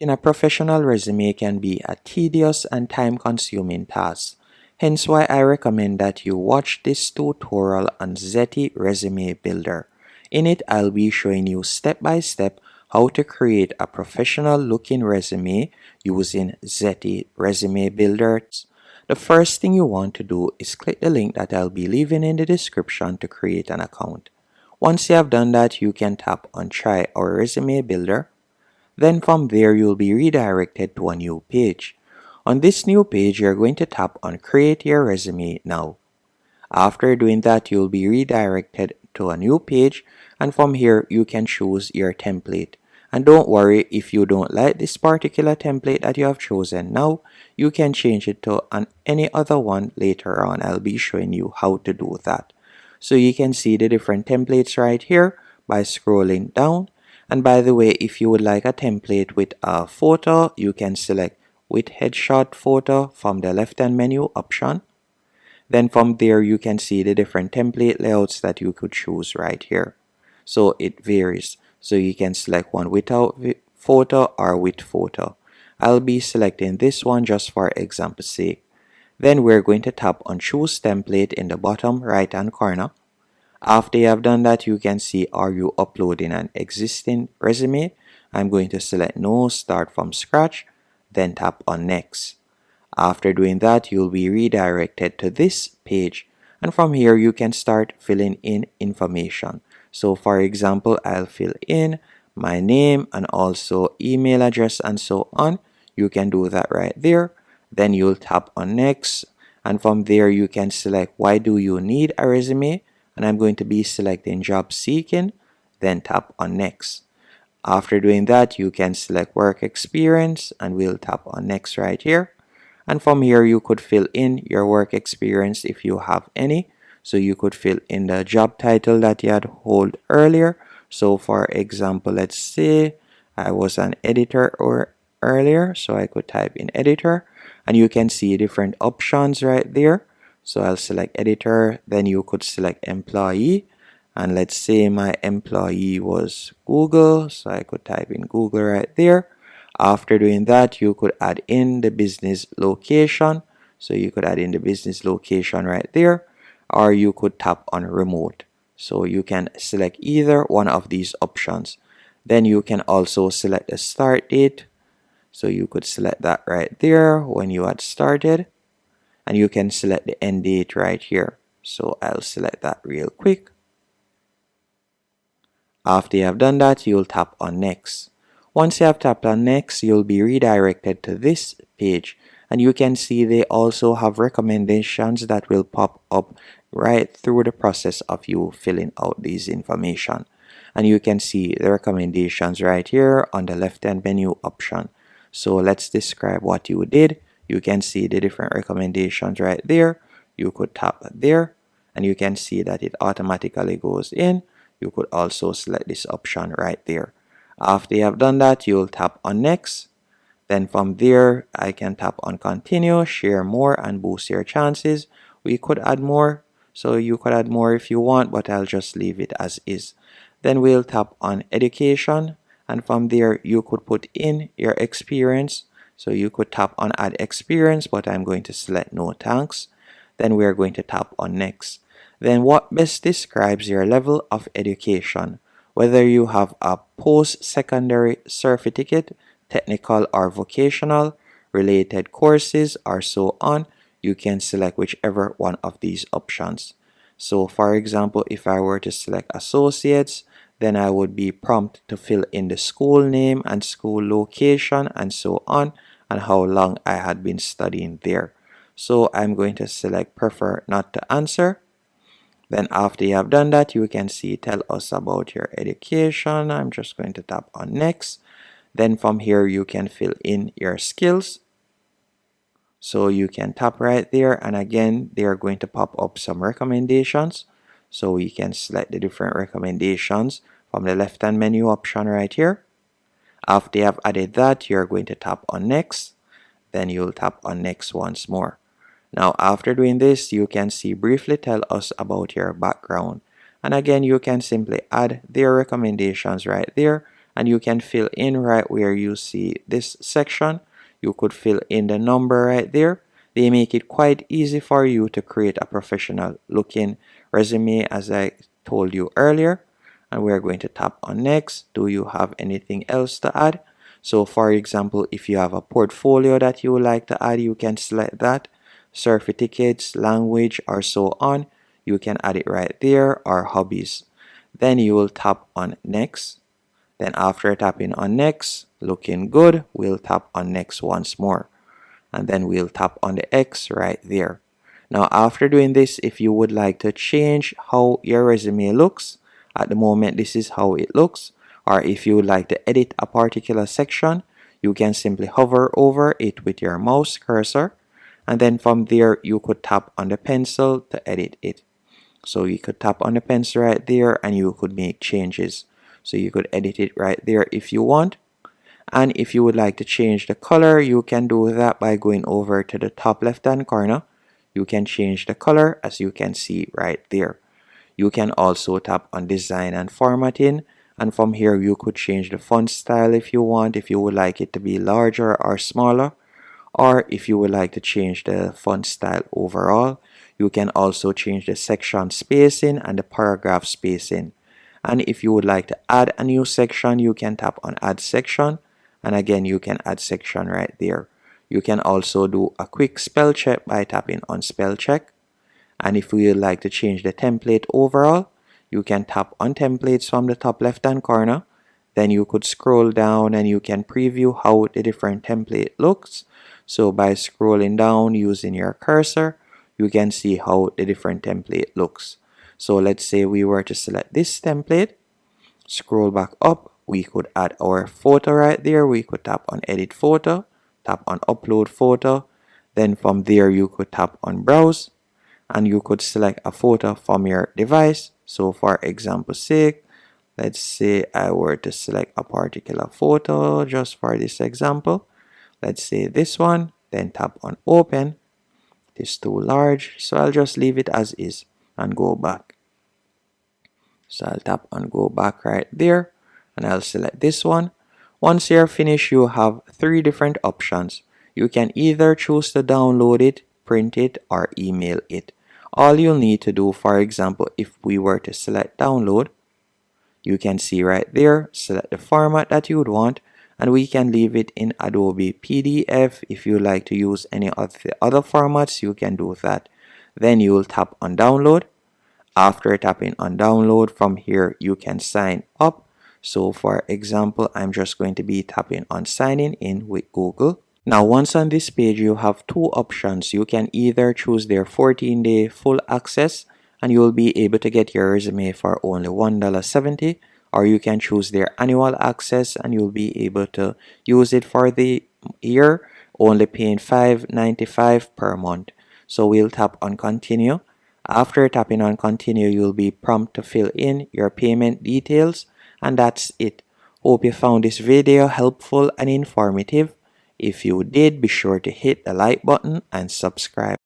In a professional resume can be a tedious and time-consuming task. Hence why I recommend that you watch this tutorial on Zety Resume Builder. In it, I'll be showing you step by step how to create a professional looking resume using Zety Resume Builder. The first thing you want to do is click the link that I'll be leaving in the description to create an account. Once you have done that, you can tap on Try Our Resume Builder. Then from there, you'll be redirected to a new page. On this new page, you're going to tap on Create Your Resume Now. After doing that, you'll be redirected to a new page, and from here, you can choose your template. And don't worry, if you don't like this particular template that you have chosen now, you can change it to any other one later on. I'll be showing you how to do that. So you can see the different templates right here by scrolling down. And by the way, if you would like a template with a photo, you can select with headshot photo from the left-hand menu option. Then from there, you can see the different template layouts that you could choose right here. So it varies. So you can select one without photo or with photo. I'll be selecting this one just for example's sake. Then we're going to tap on Choose Template in the bottom right hand corner. After you have done that, you can see, are you uploading an existing resume? I'm going to select no, start from scratch, then tap on Next. After doing that, you'll be redirected to this page, and from here you can start filling in information. So for example, I'll fill in my name and also email address and so on. You can do that right there. Then you'll tap on Next, and from there you can select why do you need a resume, and I'm going to be selecting job seeking, then tap on Next. After doing that, you can select work experience, and we'll tap on Next right here. And from here, you could fill in your work experience if you have any. So you could fill in the job title that you had hold earlier. So for example, let's say I was an editor earlier, so I could type in editor, and you can see different options right there. So I'll select editor, then you could select employee, and let's say my employee was Google, so I could type in Google right there. After doing that, you could add in the business location, so you could add in the business location right there, or you could tap on remote. So you can select either one of these options. Then you can also select the start date, so you could select that right there when you had started, and you can select the end date right here. So I'll select that real quick. After you have done that, you'll tap on Next. Once you have tapped on Next, you'll be redirected to this page, and you can see they also have recommendations that will pop up right through the process of you filling out these information. And you can see the recommendations right here on the left-hand menu option. So let's describe what you did. You can see the different recommendations right there. You could tap there, and you can see that it automatically goes in. You could also select this option right there. After you have done that, you'll tap on Next. Then from there, I can tap on Continue, Share More, and boost your chances. We could add more, so you could add more if you want, but I'll just leave it as is. Then we'll tap on Education, and from there, you could put in your experience. So you could tap on Add Experience, but I'm going to select No Thanks. Then we're going to tap on Next. Then what best describes your level of education? Whether you have a post-secondary certificate, technical or vocational, related courses, or so on, you can select whichever one of these options. So for example, if I were to select associates, then I would be prompted to fill in the school name and school location and so on, and how long I had been studying there. So I'm going to select prefer not to answer. Then after you have done that, you can see tell us about your education. I'm just going to tap on Next. Then from here, you can fill in your skills. So you can tap right there, and again, they are going to pop up some recommendations. So we can select the different recommendations from the left-hand menu option right here. After you have added that, you're going to tap on Next. Then you'll tap on Next once more. Now, after doing this, you can see briefly tell us about your background. And again, you can simply add their recommendations right there. and you can fill in right where you see this section. You could fill in the number right there. They make it quite easy for you to create a professional looking resume, as I told you earlier. And we're going to tap on next. Do you have anything else to add? So for example, if you have a portfolio that you would like to add, you can select that. Certificates, language, or so on, you can add it right there, or hobbies. Then you will tap on next. Then after tapping on next, looking good, we'll tap on next once more. And then we'll tap on the X right there. Now after doing this, if you would like to change how your resume looks, at the moment this is how it looks, or if you would like to edit a particular section, you can simply hover over it with your mouse cursor, and then from there you could tap on the pencil to edit it. So you could tap on the pencil right there and you could make changes. So you could edit it right there if you want. And if you would like to change the color, you can do that by going over to the top left hand corner. You can change the color, as you can see right there. You can also tap on design and formatting, and from here you could change the font style if you want, if you would like it to be larger or smaller, or if you would like to change the font style overall. You can also change the section spacing and the paragraph spacing. And if you would like to add a new section, you can tap on add section, and again you can add section right there. You can also do a quick spell check by tapping on spell check. And if you would like to change the template overall, you can tap on templates from the top left hand corner. Then you could scroll down and you can preview how the different template looks. So by scrolling down using your cursor, you can see how the different template looks. So let's say we were to select this template, scroll back up, we could add our photo right there. We could tap on edit photo, tap on upload photo. Then from there you could tap on browse, and you could select a photo from your device. So for example sake, let's say I were to select a particular photo just for this example. Let's say this one, then tap on open. It is too large, so I'll just leave it as is and go back. So I'll tap on go back right there, and I'll select this one. Once you're finished, you have three different options. You can either choose to download it, print it, or email it. All you'll need to do, for example, if we were to select download, you can see right there, select the format that you would want, and we can leave it in Adobe PDF. If you like to use any of the other formats, you can do that. Then you will tap on download. After tapping on download, from here you can sign up. So for example, I'm just going to be tapping on signing in with Google. Now once on this page, you have two options. You can either choose their 14-day full access and you will be able to get your resume for only $1.70, or you can choose their annual access and you'll be able to use it for the year, only paying $5.95 per month. So we'll tap on continue. After tapping on continue, you'll be prompted to fill in your payment details, and that's it. Hope you found this video helpful and informative. If you did, be sure to hit the like button and subscribe.